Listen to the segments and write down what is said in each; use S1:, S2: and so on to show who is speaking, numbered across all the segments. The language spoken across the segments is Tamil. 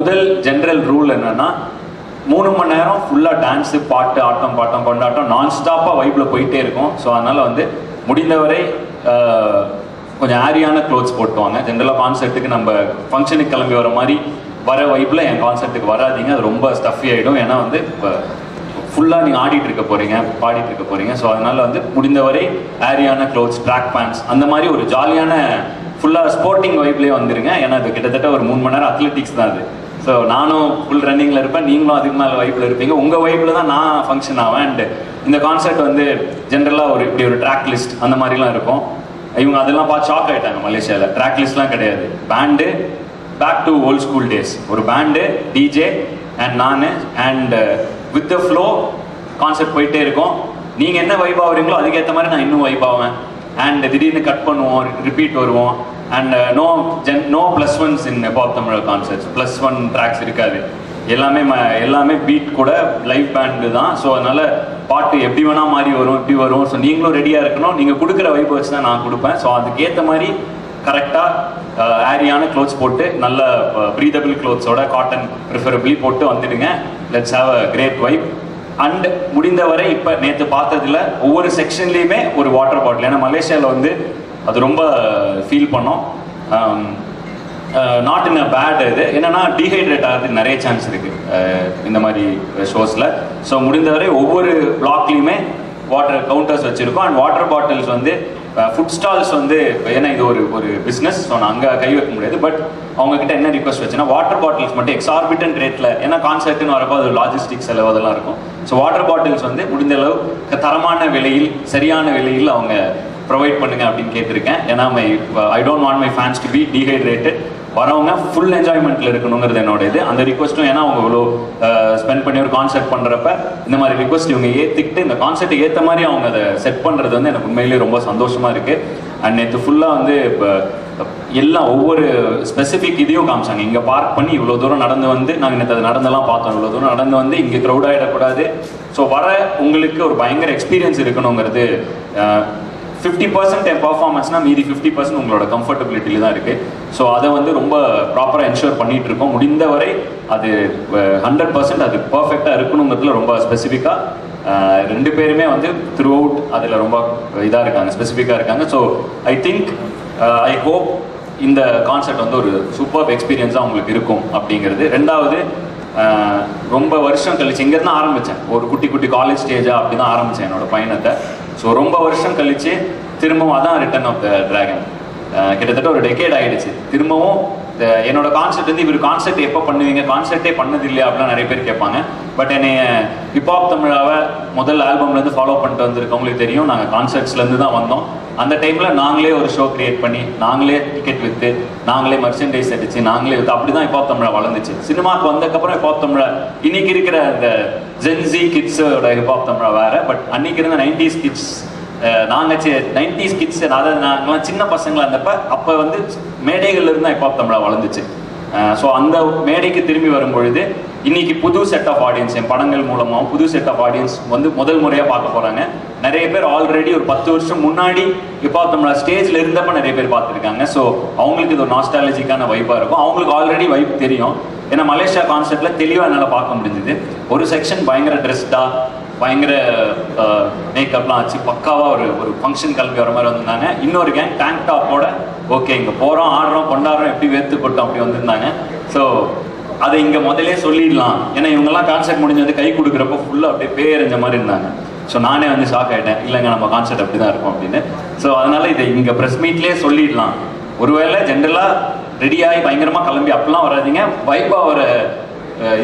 S1: முதல் ஜென்ரல் ரூல் என்னன்னா 3 மணி நேரம் ஃபுல்லாக டான்ஸு பாட்டு ஆட்டம் பாட்டம் கொண்டாட்டம் நான் ஸ்டாப்பாக வைப்பில் போயிட்டே இருக்கும். ஸோ அதனால் வந்து முடிந்தவரை கொஞ்சம் ஆரியான க்ளோத்ஸ் போட்டுவாங்க. ஜென்ரலாக கான்சர்ட்டுக்கு நம்ம ஃபங்க்ஷனுக்கு கிளம்பி வர மாதிரி வர வைப்பில் என் கான்சர்ட்டுக்கு வராதிங்க, அது ரொம்ப ஸ்டஃபி ஆகிடும். ஏன்னா வந்து இப்போ ஃபுல்லாக நீங்கள் ஆடிட்டு இருக்க போகிறீங்க, பாடிட்டு இருக்க போகிறீங்க. ஸோ அதனால் வந்து முடிந்தவரை ஆரியான க்ளோத்ஸ், ட்ராக் பேண்ட்ஸ், அந்த மாதிரி ஒரு ஜாலியான ஃபுல்லாக ஸ்போர்ட்டிங் வைப்லேயே வந்துருங்க. ஏன்னா அது கிட்டத்தட்ட ஒரு 3 மணி நேரம் அத்லெட்டிக்ஸ் தான் அது. ஸோ நானும் ஃபுல் ரன்னிங்கில் இருப்பேன், நீங்களும் அதுக்கு மேலே வைப்பில் இருப்பீங்க. உங்கள் வைப்பில் தான் நான் ஃபங்க்ஷன் ஆவேன். அண்ட் இந்த கான்சர்ட் வந்து ஜென்ரலாக இப்படி ஒரு ட்ராக் லிஸ்ட் அந்த மாதிரிலாம் இருக்கும். இவங்க அதெல்லாம் பார்த்து ஷாக் ஆகிட்டாங்க. மலேசியாவில் ட்ராக் லிஸ்ட்லாம் கிடையாது. Band back to old school days. ஒரு பேண்டு, டிஜே அண்ட் நான் and with the flow concert போயிட்டே இருக்கும். நீங்கள் என்ன வைப் ஆகுறீங்களோ அதுக்கேற்ற மாதிரி நான் இன்னும் வைப் ஆவேன். அண்ட் திடீர்னு கட் பண்ணுவோம், ரிப்பீட் வருவோம். And no +1s in pop Tamil concerts. +1 tracks இருக்காது. எல்லாமே பீட் கூட லைவ் பேண்டு தான். ஸோ அதனால் பாட்டு எப்படி வேணால் மாறி வரும், எப்படி வரும். ஸோ நீங்களும் ரெடியாக இருக்கணும். நீங்கள் கொடுக்குற வைப் வச்சு தான் நான் கொடுப்பேன். ஸோ அதுக்கேற்ற மாதிரி கரெக்டாக ஆரியான க்ளோத்ஸ் போட்டு நல்ல ப்ரீதபிள் க்ளோத்ஸோட காட்டன் ப்ரிஃபரபிளி போட்டு வந்துடுங்க. Let's have a great vibe. And முடிந்தவரை இப்போ நேற்று பார்த்ததுல ஒவ்வொரு செக்ஷன்லேயுமே ஒரு வாட்டர் பாட்டில். ஏன்னா மலேசியாவில் வந்து அது ரொம்ப ஃபீல் பண்ணோம். Not in a bad. இது என்னன்னா டீஹைட்ரேட் ஆகிறதுக்கு நிறைய சான்ஸ் இருக்குது இந்த மாதிரி ஷோஸில். ஸோ முடிந்தவரை ஒவ்வொரு பிளாக்லேயுமே வாட்டர் கவுண்டர்ஸ் வச்சுருக்கோம். அண்ட் வாட்டர் பாட்டில்ஸ் வந்து ஃபுட் ஸ்டால்ஸ் வந்து, ஏன்னா இது ஒரு பிஸ்னஸ், ஸோ நான் அங்கே கை வைக்க முடியாது. பட் அவங்கக்கிட்ட என்ன ரிக்வஸ்ட் வச்சுன்னா வாட்டர் பாட்டில்ஸ் மட்டும் எக்ஸார்பிட்டன்ட் ரேட்டில், ஏன்னா கான்சர்ட்டுன்னு வரப்போ அது லாஜிஸ்டிக்ஸ் செலவு அதெல்லாம் இருக்கும். ஸோ வாட்டர் பாட்டில்ஸ் வந்து முடிந்த அளவு தரமான விலையில், சரியான விலையில் அவங்க ப்ரொவைட் பண்ணுங்க அப்படின்னு கேட்டிருக்கேன். ஏன்னா I don't want my fans to be dehydrated. வரவங்க ஃபுல் என்ஜாய்மெண்ட்டில் இருக்கணுங்கிறது என்னோட இது. அந்த ரிக்வஸ்ட்டும், ஏன்னா அவங்க இவ்வளோ ஸ்பெண்ட் பண்ணி ஒரு கான்சர்ட் பண்ணுறப்ப இந்த மாதிரி ரிக்வஸ்ட் இவங்க ஏற்றிக்கிட்டு இந்த கான்சர்ட்டை ஏற்ற மாதிரி அவங்க அதை செட் பண்ணுறது வந்து எனக்கு உண்மையிலேயே ரொம்ப சந்தோஷமாக இருக்குது. அண்ட் நேற்று ஃபுல்லாக வந்து இப்போ எல்லாம் ஒவ்வொரு ஸ்பெசிஃபிக் இதையும் காமிச்சாங்க. இங்கே பார்க் பண்ணி இவ்வளோ தூரம் நடந்து வந்து, நாங்கள் நேற்று அது நடந்தெல்லாம் பார்த்தோம். இவ்வளோ தூரம் நடந்து வந்து இங்கே க்ரௌட் ஆகிடக்கூடாது. ஸோ வர உங்களுக்கு ஒரு பயங்கர எக்ஸ்பீரியன்ஸ் இருக்கணுங்கிறது. 50% என் பர்ஃபார்மன்ஸ்னால் மீதி 50% உங்களோட கம்ஃபர்டபிலிட்டியில் தான் இருக்குது. ஸோ அதை வந்து ரொம்ப ப்ராப்பராக என்ஷூர் பண்ணிகிட்டு இருக்கோம். முடிந்தவரை அது 100% அது பர்ஃபெக்டாக இருக்கணுங்கிறதுல ரொம்ப ஸ்பெசிஃபிக்காக 2 பேருமே வந்து த்ரூ அவுட் அதில் ரொம்ப இதாக இருக்காங்க, ஸ்பெசிஃபிக்காக இருக்காங்க. So I think I hope இந்த கான்செப்ட் வந்து ஒரு சூப்பர் எக்ஸ்பீரியன்ஸாக உங்களுக்கு இருக்கும் அப்படிங்கிறது. 2வது, ரொம்ப வருஷம் கழிச்சு இங்கேருந்து ஆரம்பித்தேன். ஒரு குட்டி காலேஜ் ஸ்டேஜாக அப்படி தான் ஆரம்பித்தேன் என்னோட பயணத்தை. ஸோ ரொம்ப வருஷம் கழிச்சு திரும்பவும் அதான் ரிட்டர்ன் ஆஃப் த டிராகன். கிட்டத்தட்ட ஒரு டெக்கேட் ஆகிடுச்சு. திரும்பவும் என்னோட கான்செப்ட் வந்து, இவர் கான்செப்ட் எப்போ பண்ணுவீங்க, கான்செப்டே பண்ணது இல்லையா அப்படிலாம் நிறைய பேர் கேட்பாங்க. பட் என்னை ஹிப்ஹாப் தமிழாவை முதல் ஆல்பம்லேருந்து ஃபாலோ பண்ணிட்டு வந்திருக்கவங்களுக்கு தெரியும். நாங்கள் கான்சர்ட்ஸ்லேருந்து தான் வந்தோம். அந்த டைமில் நாங்களே ஒரு ஷோ கிரியேட் பண்ணி, நாங்களே டிக்கெட் விற்று, நாங்களே மர்ச்சன்டைஸ் அடித்து, நாங்களே விற்று, அப்படி தான் ஹிப்ஹாப் தமிழா வளர்ந்துச்சு. சினிமாவுக்கு வந்ததுக்கப்புறம் ஹிப்ஹாப் தமிழா இன்னைக்கு இருக்கிற அந்த ஜென்ஸி கிட்ஸோட ஹிப்ஹாப் தமிழா வேறு. பட் அன்னைக்கு இருந்த 90s கிட்ஸ், நாங்கள் 90s கிட்ஸ், அதாவது நாங்கள்லாம் சின்ன பசங்களாக இருந்தப்ப அப்போ வந்து மேடைகள்ல இருந்தால் ஹிப்ஹாப் தமிழா வளர்ந்துச்சு. ஸோ அந்த மேடைக்கு திரும்பி வரும்பொழுது இன்னைக்கு புது செட் ஆஃப் ஆடியன்ஸ், என் படங்கள் மூலமாக புது செட் ஆஃப் ஆடியன்ஸ் வந்து முதல் முறையாக பார்க்க போகிறாங்க. நிறைய பேர் ஆல்ரெடி ஒரு 10 வருஷம் முன்னாடி ஹிப்ஹாப் தமிழா ஸ்டேஜில் இருந்தப்போ நிறைய பேர் பார்த்துருக்காங்க. ஸோ அவங்களுக்கு இது ஒரு நாஸ்டாலஜிக்கான வைப்பாக இருக்கும். அவங்களுக்கு ஆல்ரெடி வைப் தெரியும். ஏன்னா மலேசியா கான்சர்ட்டில் தெளிவாக என்னால் பார்க்க முடிஞ்சுது. ஒரு செக்ஷன் பயங்கர ட்ரெஸ்டாக, பயங்கர மேக்கப்லாம் ஆச்சு, பக்காவாக ஒரு ஃபங்க்ஷன் கிளம்பி வர மாதிரி வந்திருந்தாங்க. இன்னொரு கேங் டேங்க் டாப்போட, ஓகே இங்கே போகிறோம், ஆடுறோம், கொண்டாடுறோம், எப்படி வேர்த்து கொட்டோம் அப்படி வந்திருந்தாங்க. ஸோ அதை இங்கே முதலே சொல்லிடலாம். ஏன்னா இவங்கெல்லாம் கான்சர்ட் முடிஞ்சு வந்து கை கொடுக்குறப்போ ஃபுல்லாக அப்படியே பேரஞ்ச மாதிரி இருந்தாங்க. ஸோ நானே வந்து ஷாக் ஆகிட்டேன், இல்லைங்க நம்ம கான்சர்ட் அப்படி தான் இருக்கும் அப்படின்னு. ஸோ அதனால் இதை இங்கே ப்ரெஸ் மீட்லேயே சொல்லிடலாம். ஒருவேளை ஜென்ரலாக ரெடியாகி பயங்கரமாக கிளம்பி அப்படிலாம் வராதிங்க, வைப்பாக வர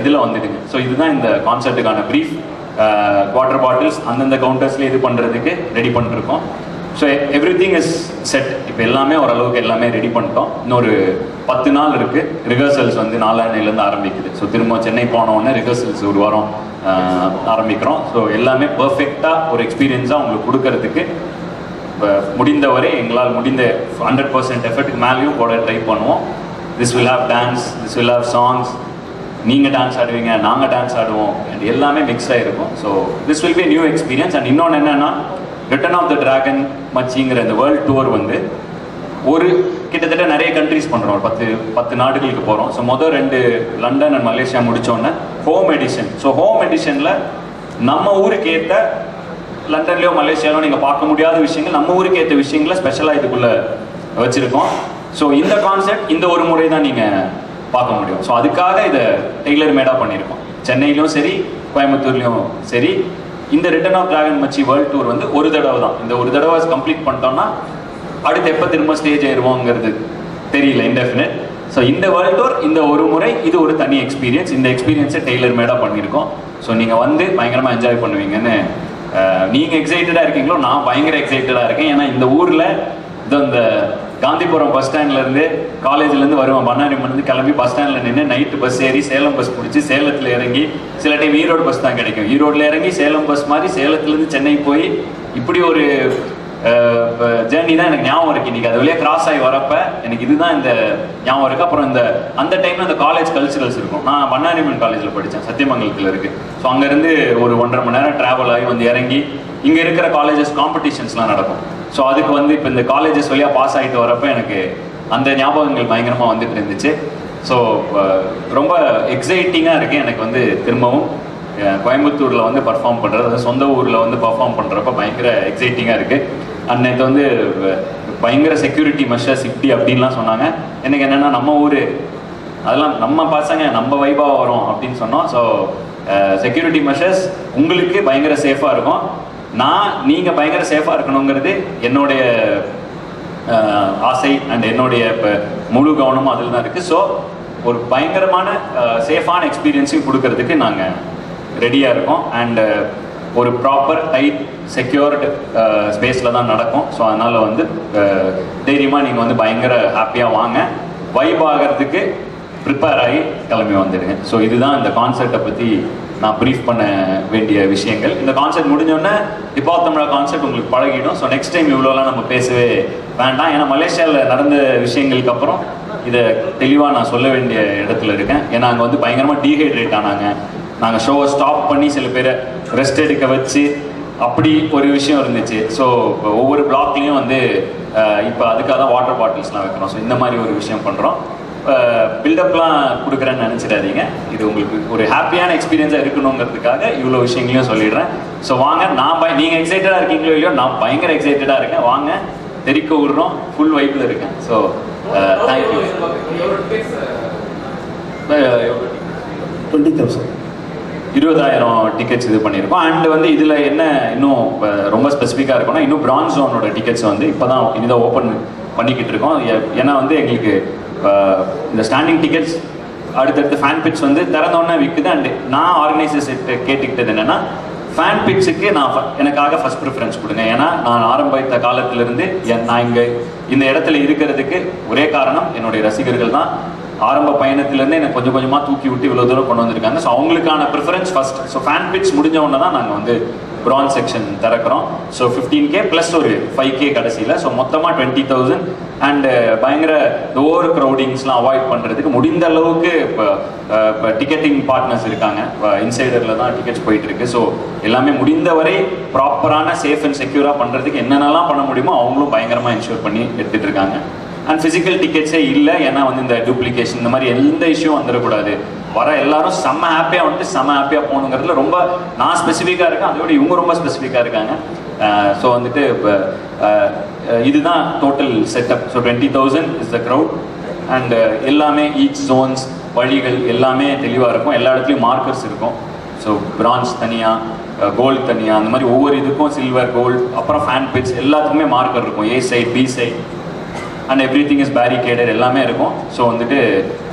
S1: இதில் வந்துடுங்க. ஸோ இதுதான் இந்த கான்சர்ட்டுக்கான ப்ரீஃப். வாட்டர் பாட்டில்ஸ் அந்தந்த கவுண்டர்ஸ்லேயே இது பண்ணுறதுக்கு ரெடி பண்ணிருக்கோம். So everything is set. இப்போ எல்லாமே ஓரளவுக்கு எல்லாமே ரெடி பண்ணிட்டோம். இன்னொரு 10 நாள் இருக்குது. ரிஹர்சல்ஸ் வந்து 4ஆம் ஆரம்பிக்குது. ஸோ திரும்ப சென்னை போனோடனே ரிஹர்சல்ஸ் ஒரு வாரம் ஆரம்பிக்கிறோம். ஸோ எல்லாமே பர்ஃபெக்டாக ஒரு எக்ஸ்பீரியன்ஸாக உங்களுக்கு கொடுக்கறதுக்கு முடிந்தவரை எங்களால் முடிந்த 100% எஃபர்ட்டுக்கு மேலேயும் போட ட்ரை பண்ணுவோம். This will have dance, this will have songs. நீங்கள் டான்ஸ் ஆடுவீங்க, நாங்கள் டான்ஸ் ஆடுவோம், அண்ட் எல்லாமே மிக்ஸ்டாக இருக்கும். So this will be new experience. And இன்னொன்று என்னென்னா, ரிட்டர்ன் ஆஃப் த டிராகன் மச்சிங்கிற இந்த வேர்ல்டு டூர் வந்து ஒரு கிட்டத்தட்ட நிறைய கண்ட்ரிஸ் பண்ணுறோம், ஒரு 10 நாடுகளுக்கு போகிறோம். ஸோ மொதல் 2 லண்டன் அண்ட் மலேசியா முடித்தோன்னே ஹோம் எடிஷன். ஸோ ஹோம் எடிஷனில் நம்ம ஊருக்கு ஏற்ற, லண்டன்லையோ மலேசியாலோ நீங்கள் பார்க்க முடியாத விஷயங்கள், நம்ம ஊருக்கு ஏற்ற விஷயங்களை ஸ்பெஷலாக இதுக்குள்ளே வச்சுருக்கோம். ஸோ இந்த கான்செப்ட் இந்த ஒரு முறை தான் நீங்கள் பார்க்க முடியும். ஸோ அதுக்காக இதை டெய்லர் மேடாக பண்ணியிருக்கோம். சென்னையிலும் சரி, கோயம்புத்தூர்லேயும் சரி. இந்த ரிட்டர்ன் ஆஃப் டிராகன் மச்சி வேர்ல்டு டூர் வந்து ஒரு தடவை தான். இந்த ஒரு தடவை கம்ப்ளீட் பண்ணிட்டோம்னா அடுத்து எப்போ திரும்ப ஸ்டேஜ் ஏறுவோங்கிறது தெரியல, இன்டெஃபினட். ஸோ இந்த வேர்ல்டு டூர் இந்த ஒரு முறை, இது ஒரு தனி எக்ஸ்பீரியன்ஸ். இந்த எக்ஸ்பீரியன்ஸை டெய்லர் மேடாக பண்ணியிருக்கோம். ஸோ நீங்கள் வந்து பயங்கரமாக என்ஜாய் பண்ணுவீங்கன்னு நீங்கள் எக்ஸைட்டடாக இருக்கீங்களோ, நான் பயங்கர எக்ஸைட்டடாக இருக்கேன். ஏன்னா இந்த ஊரில் இந்த காந்திபுரம் பஸ் ஸ்டாண்ட்லேருந்து காலேஜ்லேருந்து வருவேன், பண்ணாரிமலேருந்து கிளம்பி பஸ் ஸ்டாண்டில் நின்று நைட்டு பஸ் ஏறி சேலம் பஸ் பிடிச்சி சேலத்தில் இறங்கி, சில டைம் ஈரோடு பஸ் தான் கிடைக்கும், ஈரோடில் இறங்கி சேலம் பஸ் மாதிரி சேலத்துலேருந்து சென்னை போய் இப்படி ஒரு ஜேர்னி தான் எனக்கு ஞாபகம் இருக்குது. இன்றைக்கி அது வழியாக கிராஸ் ஆகி வரப்ப எனக்கு இதுதான் இந்த ஞாபகம் இருக்குது. அப்புறம் அந்த டைமில் அந்த காலேஜ் கல்ச்சுரல்ஸ் இருக்கும். நான் பண்ணாரிமன் காலேஜில் படித்தேன், சத்தியமங்கலத்தில் இருக்குது. ஸோ அங்கேருந்து ஒரு 1.5 மணி நேரம் ட்ராவல் ஆகி வந்து இறங்கி இங்கே இருக்கிற காலேஜஸ் காம்படிஷன்ஸ்லாம் நடக்கும். ஸோ அதுக்கு வந்து இப்போ இந்த காலேஜஸ் வழியாக பாஸ் ஆகிட்டு வரப்போ எனக்கு அந்த ஞாபகங்கள் பயங்கரமாக வந்துட்டு இருந்துச்சு. ஸோ ரொம்ப எக்ஸைட்டிங்காக இருக்குது எனக்கு வந்து திரும்பவும் கோயம்புத்தூரில் வந்து பர்ஃபார்ம் பண்ணுறது, அது சொந்த ஊரில் வந்து பர்ஃபார்ம் பண்ணுறப்ப பயங்கர எக்ஸைட்டிங்காக இருக்குது. அன்னைக்கு வந்து பயங்கர செக்யூரிட்டி மெஷர்ஸ் இப்படி அப்படின்லாம் சொன்னாங்க. எனக்கு என்னென்னா நம்ம ஊர் அதெல்லாம் நம்ம பசங்க நம்ம வைபாக வரும் அப்படின்னு சொன்னோம். ஸோ செக்யூரிட்டி மெஷர்ஸ் உங்களுக்கு பயங்கர சேஃபாக இருக்கும். நீங்கள் பயங்கர சேஃபாக இருக்கணுங்கிறது என்னுடைய ஆசை அண்ட் என்னுடைய இப்போ முழு கவனமும் அதில் தான் இருக்குது. ஸோ ஒரு பயங்கரமான சேஃபான எக்ஸ்பீரியன்ஸையும் கொடுக்கறதுக்கு நாங்கள் ரெடியாக இருக்கோம். அண்டு ஒரு ப்ராப்பர் டைட் செக்யூர்டு ஸ்பேஸில் தான் நடக்கும். ஸோ அதனால் வந்து தைரியமாக நீங்கள் வந்து பயங்கர ஹாப்பியாக வாங்க, வைப் ஆகிறதுக்கு ப்ரிப்பேர் ஆகி கிளம்பி வந்துடுங்க. ஸோ இதுதான் இந்த கான்செப்டை பற்றி நான் ப்ரீஃப் பண்ண வேண்டிய விஷயங்கள். இந்த கான்செப்ட் முடிஞ்சோடனே இப்போ தமிழா கான்செப்ட் உங்களுக்கு பழகிடும். ஸோ நெக்ஸ்ட் டைம் இவ்வளோலாம் நம்ம பேசவே வேண்டாம். ஏன்னா மலேசியாவில் நடந்த விஷயங்களுக்கு அப்புறம் இதை தெளிவாக நான் சொல்ல வேண்டிய இடத்துல இருக்கேன். ஏன்னா அங்கே வந்து பயங்கரமாக டீஹைட்ரேட் ஆனாங்க. நாங்கள் ஷோவை ஸ்டாப் பண்ணி சில பேரை ரெஸ்ட் எடுக்க வச்சு அப்படி ஒரு விஷயம் இருந்துச்சு. ஸோ இப்போ ஒவ்வொரு பிளாக்லேயும் வந்து இப்போ அதுக்காக தான் வாட்டர் பாட்டில்ஸ்லாம் வைக்கிறோம். ஸோ இந்த மாதிரி ஒரு விஷயம் பண்ணுறோம். பில்டப்லாம் கொடுக்குறேன்னு நினச்சிடாதீங்க. இது உங்களுக்கு ஒரு ஹாப்பியான எக்ஸ்பீரியன்ஸாக இருக்கணுங்கிறதுக்காக இவ்வளோ விஷயங்களையும் சொல்லிடுறேன். ஸோ வாங்க, நீங்கள் எக்ஸைட்டடாக இருக்கீங்களோ இல்லையோ, நான் பயங்கர எக்ஸைட்டடாக இருக்கேன். வாங்க, தெரிக்க விடுறோம், ஃபுல் வைப்பில் இருக்கேன். So thank you. 20,000 டிக்கெட்ஸ் இது பண்ணியிருக்கோம். அண்ட் வந்து இதில் என்ன இன்னும் ரொம்ப ஸ்பெசிஃபிக்காக இருக்கும்னா, இன்னும் பிரான்ஸ் ஜோனோட டிக்கெட்ஸ் வந்து இப்போ தான் இனிதான் ஓப்பன் பண்ணிக்கிட்டு இருக்கோம். ஏன்னா வந்து எங்களுக்கு இந்த ஸ்டாண்டிங் டிக்கெட்ஸ் அடுத்தடுத்து ஃபேன் பிட்ஸ் வந்து திறந்தோன்னே விற்குது. அண்டு நான் ஆர்கனைசர்ஸ் கேட்டுக்கிட்டது என்னென்னா, ஃபேன் பிட்ஸுக்கு எனக்காக ஃபஸ்ட் ப்ரிஃபரன்ஸ் கொடுங்க. ஏன்னா நான் ஆரம்பித்த காலத்திலேருந்து நான் இங்கே இந்த இடத்துல இருக்கிறதுக்கு ஒரே காரணம் என்னுடைய ரசிகர்கள் தான். ஆரம்ப பயணத்திலேருந்து எனக்கு கொஞ்சம் கொஞ்சமாக தூக்கி விட்டு இவ்வளோ தூரம் கொண்டு வந்திருக்காங்க. ஸோ அவங்களுக்கான preference first. So fan pits முடிஞ்ச உடனே தான் நாங்கள் வந்து பிரான்ஸ் செக்ஷன் திறக்கிறோம். ஸோ 15K ப்ளஸ் ஒரு 5K கடைசியில். ஸோ மொத்தமாக 20,000. அண்டு பயங்கர ஓவர் க்ரௌடிங்ஸ்லாம் அவாய்ட் பண்ணுறதுக்கு முடிந்த அளவுக்கு இப்போ டிக்கெட்டிங் பார்ட்னர்ஸ் இருக்காங்க. இன்சைடரில் தான் டிக்கெட்ஸ் போயிட்டுருக்கு. ஸோ எல்லாமே முடிந்தவரை ப்ராப்பரான சேஃப் அண்ட் செக்யூராக பண்ணுறதுக்கு என்னென்னலாம் பண்ண முடியுமோ அவங்களும் பயங்கரமாக இன்ஷூர் பண்ணி எடுத்துகிட்டு இருக்காங்க. அண்ட் ஃபிசிக்கல் டிக்கெட்ஸே இல்லை. ஏன்னா வந்து இந்த டூப்ளிகேஷன் இந்த மாதிரி எந்த இஷ்யூவும் வந்துடக்கூடாது. வர எல்லாரும் செம்ம ஹாப்பியாக வந்துட்டு செம்ம ஹாப்பியாக போகணுங்கிறதுல ரொம்ப நான் ஸ்பெசிஃபிக்காக இருக்கேன். அதோட இவங்க ரொம்ப ஸ்பெசிஃபிக்காக இருக்காங்க. ஸோ வந்துட்டு இப்போ இதுதான் total setup. So 20,000 is the crowd. And எல்லாமே ஈச் ஜோன்ஸ் வழிகள் எல்லாமே தெளிவாக இருக்கும். எல்லா இடத்துலையும் மார்க்கர்ஸ் இருக்கும். ஸோ பிரான்ஸ் தனியாக, கோல்டு தனியாக, அந்த மாதிரி ஒவ்வொரு இதுக்கும் சில்வர், கோல்டு, அப்புறம் ஃபேன் பிட்ஸ் எல்லாத்துக்குமே மார்க்கர் இருக்கும். A side, B side, and everything is barricaded எல்லாமே இருக்கும். ஸோ வந்துட்டு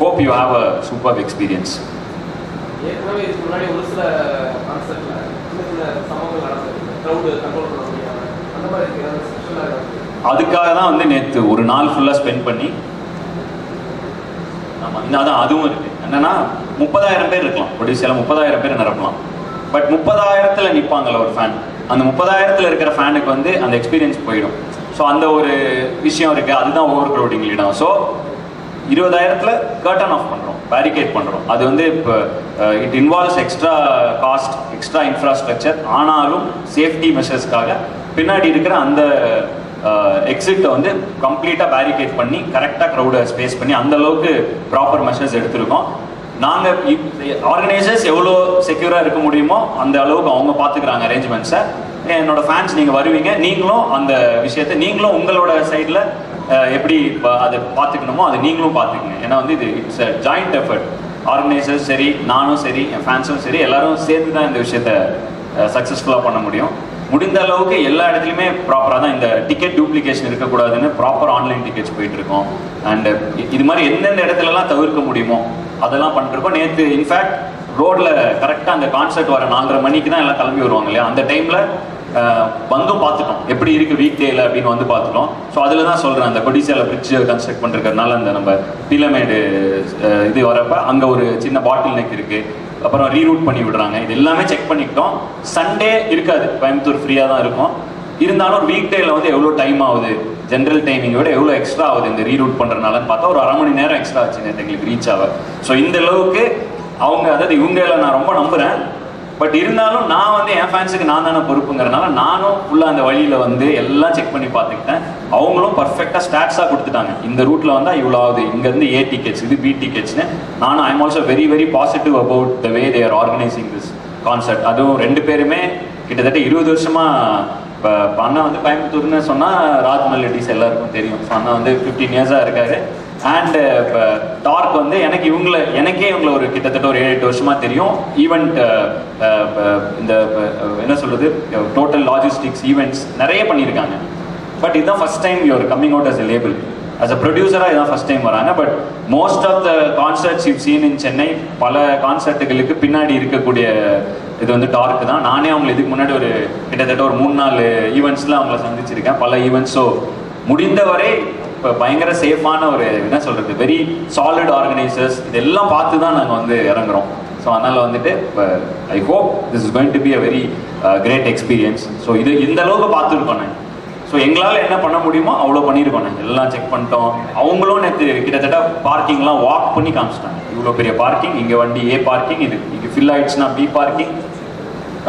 S1: hope you have a super experience. அதுக்காக தான் வந்து நேற்று ஒரு நாள் ஃபுல்லாக ஸ்பெண்ட் பண்ணி, ஆமாம் அதான் அதுவும் இருக்குது. என்னென்னா 30,000 பேர் இருக்கலாம் ஒடிசியாவில், 30,000 பேர் நிரப்பலாம். பட் 30,000 நிற்பாங்கள்ல ஒரு ஃபேன், அந்த 30,000 இருக்கிற ஃபேனுக்கு வந்து அந்த எக்ஸ்பீரியன்ஸ் போயிடும். ஸோ அந்த ஒரு விஷயம் இருக்குது. அதுதான் ஓவர் க்ரௌடிங் லீடம். ஸோ 20,000 கர்டன் ஆஃப் பண்ணுறோம், பேரிகேட் பண்ணுறோம். அது வந்து இப்போ it involves extra cost, extra infrastructure. ஆனாலும் சேஃப்டி மெஷர்ஸ்க்காக பின்னாடி இருக்கிற அந்த எக்ஸிட்டை வந்து கம்ப்ளீட்டாக பேரிகேட் பண்ணி கரெக்டாக க்ரௌடை ஸ்பேஸ் பண்ணி அந்த அளவுக்கு ப்ராப்பர் மெஷர்ஸ் எடுத்திருக்கோம். நாங்கள் ஆர்கனைசர்ஸ் எவ்வளோ செக்யூராக இருக்க முடியுமோ அந்த அளவுக்கு அவங்க பார்த்துக்கிறாங்க அரேஞ்ச்மெண்ட்ஸை. என்னோட ஃபேன்ஸ் நீங்கள் வருவீங்க, நீங்களும் அந்த விஷயத்தை நீங்களும் உங்களோட சைடில் எப்படி அதை பார்த்துக்கணுமோ அதை நீங்களும் பார்த்துக்கங்க. ஏன்னா வந்து இது it's a joint effort. Organisers சரி, நானும் சரி, என் ஃபேன்ஸும் சரி, எல்லாரும் சேர்த்து தான் இந்த விஷயத்தை சக்ஸஸ்ஃபுல்லாக பண்ண முடியும். முடிந்த அளவுக்கு எல்லா இடத்துலையுமே ப்ராப்பராக தான் இந்த டிக்கெட் டூப்ளிகேஷன் இருக்கக்கூடாதுன்னு ப்ராப்பர் ஆன்லைன் டிக்கெட்ஸ் போயிட்டுருக்கோம். அண்ட் இது மாதிரி எந்தெந்த இடத்துலலாம் தவிர்க்க முடியுமோ அதெல்லாம் பண்ணிருக்கோம். நேற்று இன்ஃபேக்ட் ரோடில் கரெக்டாக அந்த கான்சர்ட் வர 4:30 மணிக்கு தான் எல்லாம் கிளம்பி வருவாங்க இல்லையா, அந்த டைமில் வந்தும் பார்த்துட்டோம் எப்படி இருக்குது வீக் டேயில் அப்படின்னு வந்து பார்த்துட்டோம். ஸோ அதில் தான் சொல்கிறேன், அந்த கொடிசியாவில் பிரிட்ஜ் கன்ஸ்ட்ரக்ட் பண்ணிருக்கிறதுனால அந்த நம்ம பீலமேடு இது வரப்போ அங்கே ஒரு சின்ன பாட்டில் நெக் இருக்குது, அப்புறம் ரீரூட் பண்ணி விடுறாங்க. இது எல்லாமே செக் பண்ணிக்கிட்டோம். சண்டே இருக்காது, கோயம்புத்தூர் ஃப்ரீயாக தான் இருக்கும். இருந்தாலும் ஒரு வீக் டேயில் வந்து எவ்வளோ டைம் ஆகுது, ஜென்ரல் டைமிங்கை விட எவ்வளோ எக்ஸ்ட்ரா ஆகுது இந்த ரீரூட் பண்ணுறதுனாலன்னு பார்த்தா ஒரு 1/2 மணி நேரம் எக்ஸ்ட்ரா ஆச்சு நேற்று எங்களுக்கு ரீச் ஆக. ஸோ இந்த அளவுக்கு அவங்க, அதாவது இவங்களை நான் ரொம்ப நம்புகிறேன். பட் இருந்தாலும் நான் வந்து என் ஃபேன்ஸுக்கு நான் தானே பொறுப்புங்கிறனால நானும் ஃபுல்லாக அந்த வழியில் வந்து எல்லாம் செக் பண்ணி பார்த்துக்கிட்டேன். அவங்களும் பர்ஃபெக்டாக ஸ்டாட்ஸாக கொடுத்துட்டாங்க, இந்த ரூட்டில் வந்தால் இவ்வளோ ஆகுது, இங்கேருந்து ஏ டிக்கெட்ஸ், இது பி டிக்கெட்ஸ்னு. நானும் I'm also very very positive about the way they are organising this concert. அதுவும் 2 பேருமே கிட்டத்தட்ட 20 வருஷமாக. இப்போ அண்ணா வந்து கோயம்புத்தூர்னு சொன்னால் ராஜ்மல் எல்லாருக்கும் தெரியும். ஸோ அண்ணா வந்து 15 இயர்ஸாக இருக்காரு. அண்ட் இப்போ டார்க் வந்து எனக்கே இவங்களை ஒரு கிட்டத்தட்ட ஒரு 7-8 வருஷமாக தெரியும். ஈவெண்ட் இந்த என்ன சொல்கிறது, டோட்டல் லாஜிஸ்டிக்ஸ் ஈவெண்ட்ஸ் நிறைய பண்ணியிருக்காங்க. பட் இதுதான் first time you're coming out as a label. As a ப்ரொடியூசராக இதான் ஃபர்ஸ்ட் டைம் வராங்க. But most of the concerts you seen in Chennai, பல கான்சர்ட்டுகளுக்கு பின்னாடி இருக்கக்கூடிய இது வந்து டார்க் தான். நானே அவங்களை இதுக்கு முன்னாடி ஒரு கிட்டத்தட்ட ஒரு 3-4 ஈவெண்ட்ஸில் அவங்கள சந்திச்சிருக்கேன், பல ஈவெண்ட்ஸ். ஸோ முடிந்தவரை இப்போ பயங்கர சேஃபான ஒரு என்ன சொல்கிறது, வெரி சாலிட் ஆர்கனைசர்ஸ், இதெல்லாம் பார்த்து தான் நாங்கள் வந்து இறங்குறோம். ஸோ அதனால் வந்துட்டு இப்போ I hope this is going to be a very great experience. So இது இந்த அளவுக்கு பார்த்துருக்கோம் நான். ஸோ எங்களால் என்ன பண்ண முடியுமோ அவ்வளோ பண்ணியிருக்கோம். நாங்கள் எல்லாம் செக் பண்ணிட்டோம். அவங்களும் நேற்று கிட்டத்தட்ட பார்க்கிங்லாம் வாக் பண்ணி காமிச்சிட்டாங்க. இவ்வளோ பெரிய பார்க்கிங், இங்கே வண்டி ஏ பார்க்கிங், இது ஃபில் ஆயிடுச்சுன்னா பி பார்க்கிங்.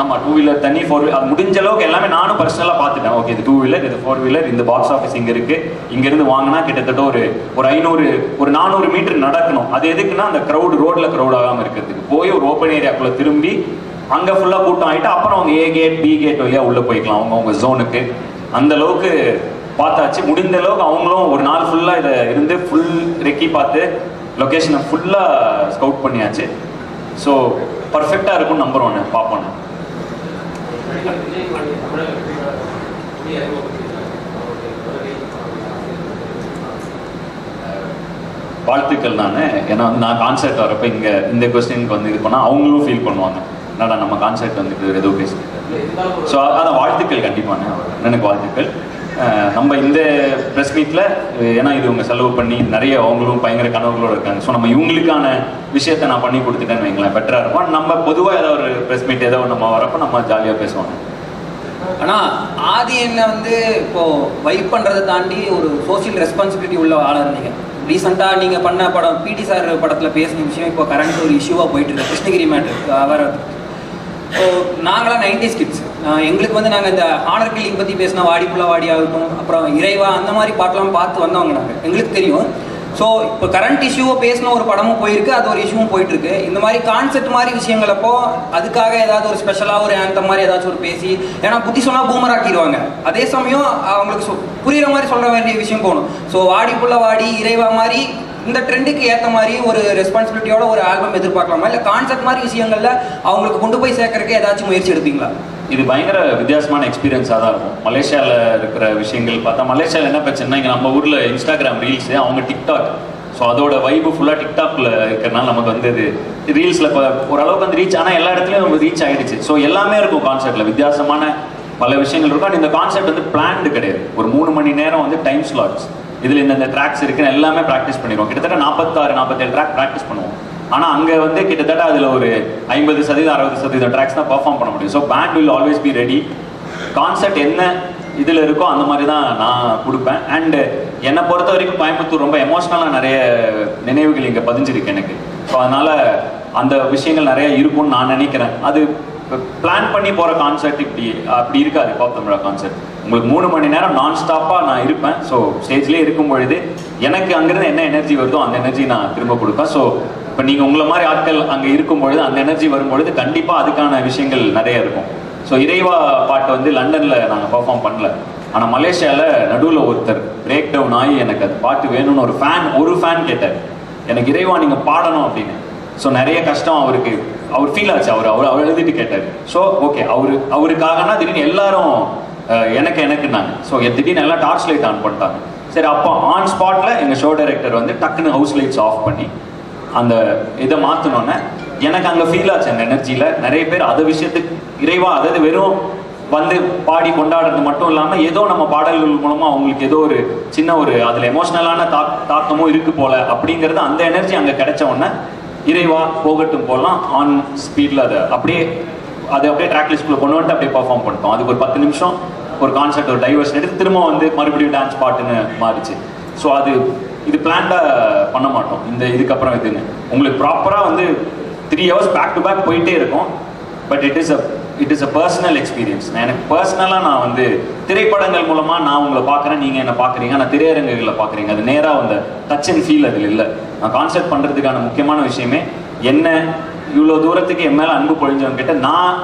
S1: ஆமாம், 2 வீலர் தனி, 4 வீலர், அது முடிஞ்ச அளவுக்கு எல்லாமே நானும் பர்சனலாக பார்த்துட்டேன். ஓகே, இது 2 வீலர், இது 4 வீலர், இந்த பாக்ஸ் ஆஃபீஸ் இங்கே இருக்குது, இங்கேருந்து வாங்கினா கிட்டத்தட்ட ஒரு 400 மீட்டர் நடக்கணும். அது எதுக்குன்னா அந்த ரோட்டில் க்ரௌட் ஆகாமல் இருக்கிறதுக்கு. போய் ஒரு ஓப்பன் ஏரியாக்குள்ளே திரும்பி அங்கே ஃபுல்லாக கூட்டம் ஆகிட்டு அப்புறம் அவங்க ஏ கேட் பி கேட் வழியாக உள்ளே போய்க்கலாம் அவங்க ஜோனுக்கு. அந்த அளவுக்கு பார்த்தாச்சு. முடிந்த அளவுக்கு அவங்களும் ஒரு நாள் ஃபுல்லாக இதை இருந்து ஃபுல் ரெக்கி பார்த்து லொக்கேஷனை ஃபுல்லாக ஸ்கவுட் பண்ணியாச்சு. ஸோ பர்ஃபெக்டாக இருக்கும்னு நம்புகிறோம், பார்ப்போம். வாழ்த்துக்கள். ஏன்னா வந்து நான் கான்சர்ட் வரப்போ இங்கே இந்த கொஸ்டினுக்கு வந்து இது பண்ணால் அவங்களும் ஃபீல் பண்ணுவாங்க, என்னடா நம்ம கான்சர்ட் வந்துட்டு ஏதோ பேசிட்டு. ஸோ அதான் வாழ்த்துக்கள், கண்டிப்பான எனக்கு வாழ்த்துக்கள். நம்ம இந்த ப்ரெஸ் மீட்டில், ஏன்னா இது இவங்க செலவு பண்ணி நிறைய அவங்களும் பயங்கர கனவுகளோடு இருக்காங்க. ஸோ நம்ம இவங்களுக்கான விஷயத்தை நான் பண்ணி கொடுத்துட்டேன்னு வைங்களேன், பெட்டராக இருக்கும். நம்ம பொதுவாக ஏதோ ஒரு ப்ரெஸ் மீட் ஏதோ நம்ம வரப்போ நம்ம ஜாலியாக பேசுவாங்க.
S2: ஆனால் ஆதி என்ன வந்து இப்போது வைப் பண்ணுறதை தாண்டி ஒரு சோஷியல் ரெஸ்பான்சிபிலிட்டி உள்ள ஆளாக இருந்தீங்க. ரீசெண்டாக நீங்கள் பண்ண படம் பிடி சார் படத்தில் பேசின விஷயம் இப்போ கரண்ட் ஒரு இஷ்யூவாக போயிட்டுருக்கு, கிருஷ்ணகிரி மேட்ரு அவர். ஸோ நாங்களாம் 90s கிட்ஸ், எங்களுக்கு வந்து நாங்கள் இந்த ஹானர் கில்லிங் பற்றி பேசினா வாடிப்புள்ள வாடி ஆகட்டும், அப்புறம் இறைவா, அந்த மாதிரி பாட்டெலாம் பார்த்து வந்தவங்க நாங்கள், எங்களுக்கு தெரியும். ஸோ இப்போ கரண்ட் இஷ்யூவை பேசின ஒரு படமும் போயிருக்கு, அது ஒரு இஷ்யூவும் போயிட்டுருக்கு. இந்த மாதிரி கான்செப்ட் மாதிரி விஷயங்களப்போ அதுக்காக ஏதாவது ஒரு ஸ்பெஷலாக ஒரு ஆந்தம் மாதிரி ஏதாச்சும் ஒரு பேசி, ஏன்னா புத்தி சொன்னால் பூமர் ஆக்கிடுவாங்க, அதே சமயம் அவங்களுக்கு புரிகிற மாதிரி சொல்ல வேண்டிய விஷயம் போகணும். ஸோ வாடிப்புள்ள வாடி இறைவா மாதிரி இந்த ட்ரெண்டுக்கு ஏற்ற மாதிரி ஒரு ரெஸ்பான்சிபிலிட்டியோட ஒரு ஆல்பம் எதிர்பார்க்கலாமா, இல்லை கான்செப்ட் மாதிரி விஷயங்கள்ல அவங்களுக்கு கொண்டு போய் சேர்க்கறதுக்கு ஏதாச்சும் முயற்சி எடுப்பீங்களா?
S1: இது பயங்கர வித்தியாசமான எக்ஸ்பீரியன்ஸாக தான் இருக்கும். மலேசியாவில் இருக்கிற விஷயங்கள் பார்த்தா, மலேசியாவில் என்ன பிரச்சனைனா, இங்கே நம்ம ஊரில் இன்ஸ்டாகிராம் ரீல்ஸு, அவங்க டிக்டாக். ஸோ அதோட வைப்பு ஃபுல்லாக டிக்டாக்ல இருக்கிறனால நமக்கு வந்து இது ரீல்ஸில் இப்போ ஓரளவுக்கு வந்து ரீச், ஆனால் எல்லா இடத்துலையும் நம்ம ரீச் ஆகிடுச்சு. ஸோ எல்லாமே இருக்கும் கான்செப்டில், வித்தியாசமான பல விஷயங்கள் இருக்கும். அண்ட் இந்த கான்செப்ட் வந்து பிளான்டு கிடையாது. ஒரு 3 மணி நேரம் வந்து டைம் ஸ்லாட்ஸ், இதில் இந்த ட்ராக்ஸ் இருக்குன்னு எல்லாமே ப்ராக்டிஸ் பண்ணிடுவோம். கிட்டத்தட்ட 46-47 ட்ராக் ப்ராக்டிஸ் பண்ணுவோம். ஆனால் அங்கே வந்து கிட்டத்தட்ட அதில் ஒரு 50%-60% ட்ராக்ஸ் தான் பர்ஃபார்ம் பண்ண முடியும். So band will always be ready. Concept என்ன இதில் இருக்கோ அந்த மாதிரி தான் நான் கொடுப்பேன். அண்டு என்னை பொறுத்த வரைக்கும் கோயம்புத்தூர் ரொம்ப எமோஷ்னலாக நிறைய நினைவுகள் இங்கே பதிஞ்சிருக்கு எனக்கு. ஸோ அதனால் அந்த விஷயங்கள் நிறைய இருக்கும்னு நான் நினைக்கிறேன். அது பிளான் பண்ணி போகிற கான்சர்ட் அப்படி இருக்காது பாப் தமிழா கான்சர்ட். உங்களுக்கு 3 மணி நேரம் நான் ஸ்டாப்பாக நான் இருப்பேன். ஸோ ஸ்டேஜ்லேயே இருக்கும் பொழுது எனக்கு அங்கேருந்து என்ன எனர்ஜி வருதோ அந்த எனர்ஜி நான் திரும்ப கொடுப்பேன். ஸோ இப்போ நீங்கள் உங்களை மாதிரி ஆட்கள் அங்கே இருக்கும் பொழுது அந்த எனர்ஜி வரும்பொழுது கண்டிப்பாக அதுக்கான விஷயங்கள் நிறைய இருக்கும். ஸோ இறைவா பாட்டு வந்து லண்டனில் நாங்கள் பர்ஃபார்ம் பண்ணல. ஆனால் மலேசியாவில் நடுவில் ஒருத்தர் பிரேக் டவுன் ஆகி எனக்கு அது பாட்டு வேணும்னு ஒரு ஃபேன் கேட்டார், எனக்கு இறைவா நீங்கள் பாடணும் அப்படின்னு. ஸோ நிறைய கஷ்டம் அவர் ஃபீல் ஆச்சு. அவர் எழுதிட்டு கேட்டார். ஸோ ஓகே அவருக்காகனா திடீர்னு எல்லாரும் எனக்குன்னாங்க. ஸோ திடீர்னு எல்லாம் டார்ச் லைட் ஆன் பண்ணிட்டாங்க. சரி, அப்போ ஆன் ஸ்பாட்டில் எங்கள் ஷோ டைரக்டர் வந்து டக்குன்னு ஹவுஸ் லைட்ஸ் ஆஃப் பண்ணி அந்த இதை மாற்றினோன்னே எனக்கு அங்கே ஃபீல் ஆச்சு. அந்த எனர்ஜியில் நிறைய பேர் அதை விஷயத்துக்கு இறைவா, அதாவது வெறும் வந்து பாடி கொண்டாடுறது மட்டும் இல்லாமல் ஏதோ நம்ம பாடல்கள் மூலமாக அவங்களுக்கு ஏதோ ஒரு சின்ன அதில் எமோஷ்னலான தாக்கமும் இருக்குது போல அப்படிங்கிறது அந்த எனர்ஜி அங்கே கிடைச்ச உடனே இறைவா போகட்டும் போகலாம் ஆன் ஸ்பீடில் அதை அப்படியே ட்ராக் லிஸ்ட்குள்ளே கொண்டு வந்துட்டு அப்படியே பர்ஃபார்ம் பண்ணிட்டோம். அதுக்கு ஒரு 10 நிமிஷம் ஒரு கான்செப்ட் ஒரு டைவர்ஷன் எடுத்து திரும்ப வந்து மறுபடியும் டான்ஸ் பாட்டுன்னு மாறிச்சு. ஸோ இது பிளான்டாக பண்ண மாட்டோம். இதுக்கப்புறம் இதுன்னு உங்களுக்கு ப்ராப்பராக வந்து 3 hours பேக் டு பேக் போயிட்டே இருக்கும். But it is a personal experience. எனக்கு பர்சனலாக நான் வந்து திரைப்படங்கள் மூலமாக நான் உங்களை பார்க்குறேன், நீங்கள் என்ன பார்க்குறீங்க, நான் திரையரங்குகளில் பார்க்குறீங்க. அது நேராக அந்த டச் அண்ட் ஃபீல் அதில் இல்லை. நான் கான்செப்ட் பண்ணுறதுக்கான முக்கியமான விஷயமே என்ன இவ்வளோ தூரத்துக்கு என் மேலே அன்பு பொழிஞ்சவங்க கிட்ட நான்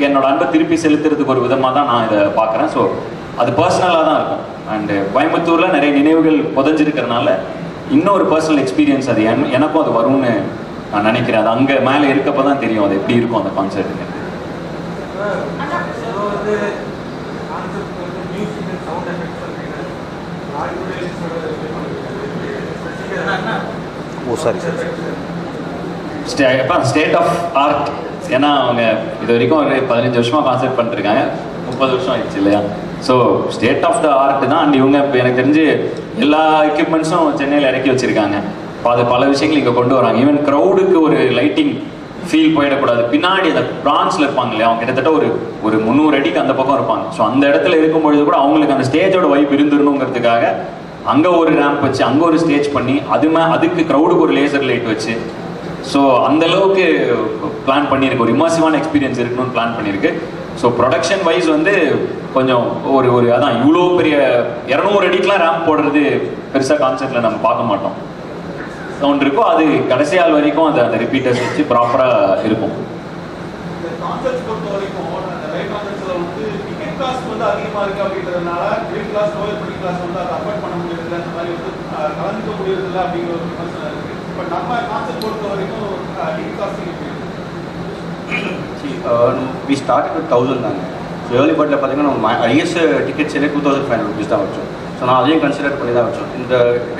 S1: என்னோட அன்பை திருப்பி செலுத்துறதுக்கு ஒரு விதமாக தான் நான் இதை பார்க்குறேன். ஸோ அது பர்சனலாக தான் இருக்கும். அண்டு கோயம்புத்தூரில் நிறைய நினைவுகள் புதஞ்சிருக்கிறதுனால இன்னொரு பர்சனல் எக்ஸ்பீரியன்ஸ் அது எனக்கும் அது வரும்னு நான் நினைக்கிறேன். அது அங்கே மேலே இருக்கப்போ தான் தெரியும் அது எப்படி இருக்கும் அந்த கான்செர்ட்டுங்க. State of art. ஏன்னா அவங்க இது வரைக்கும் ஒரு 15 வருஷமாக கான்செர்ட் பண்ணிருக்காங்க, 30 வருஷம் ஆயிடுச்சு இல்லையா. So state of the art தான். அண்ட் இவங்க இப்போ எனக்கு தெரிஞ்சு எல்லா எக்யூப்மெண்ட்ஸும் சென்னையில் இறக்கி வச்சிருக்காங்க. அது பல விஷயங்கள் இங்கே கொண்டு வராங்க. ஈவன் க்ரௌடுக்கு ஒரு லைட்டிங் ஃபீல் போயிடக்கூடாது. பின்னாடி அந்த பிரான்ஸில் இருப்பாங்க இல்லையா, அவங்க கிட்டத்தட்ட ஒரு 300 அடிக்கு அந்த பக்கம் இருப்பாங்க. ஸோ அந்த இடத்துல இருக்கும்பொழுது கூட அவங்களுக்கு அந்த ஸ்டேஜோட வைப் இருந்துடணுங்கிறதுக்காக அங்கே ஒரு ரேம்ப் வச்சு அங்கே ஒரு ஸ்டேஜ் பண்ணி அதுக்கு க்ரௌடுக்கு ஒரு லேசர் லைட் வச்சு ஸோ அந்த அளவுக்கு பிளான் பண்ணியிருக்கு. ஒரு இமர்சிவான எக்ஸ்பீரியன்ஸ் இருக்கணும்னு பிளான் பண்ணியிருக்கு. ஸோ ப்ரொடக்ஷன் வைஸ் வந்து கொஞ்சம் அதான் இவ்வளோ பெரிய 200 அடிக்கெலாம் ரேம்ப் போடுறது பெருசாக கான்செப்டில் நம்ம பார்க்க மாட்டோம். சவுண்ட் இருக்கும், அது கடைசி ஆள் வரைக்கும் அந்த ரிப்பீட்டர்ஸ் வச்சு ப்ராப்பராக இருக்கும்.
S3: அதிகமாக இருக்கு அப்படின்றதுனால middle class lower middle class வந்து அதை அஃபோர்ட் பண்ண முடியறதில்ல, அந்த மாதிரி வந்து கலந்துக்க முடியறதில்ல அப்படிங்கிற ஒரு விமர்சனம் இருக்கு. பட் நம்ம கான்செப்ட் பொறுத்த வரைக்கும் ticket costing
S4: we start with 1000 தாங்க. ஸோ ஏர்லி பர்டில் பார்த்தீங்கன்னா நம்ம ஹையஸ்ட் டிக்கெட் சேலே 2500 rupees தான் வச்சோம். ஸோ நான் அதையும் கன்சிடர் பண்ணி தான் வச்சோம். இந்த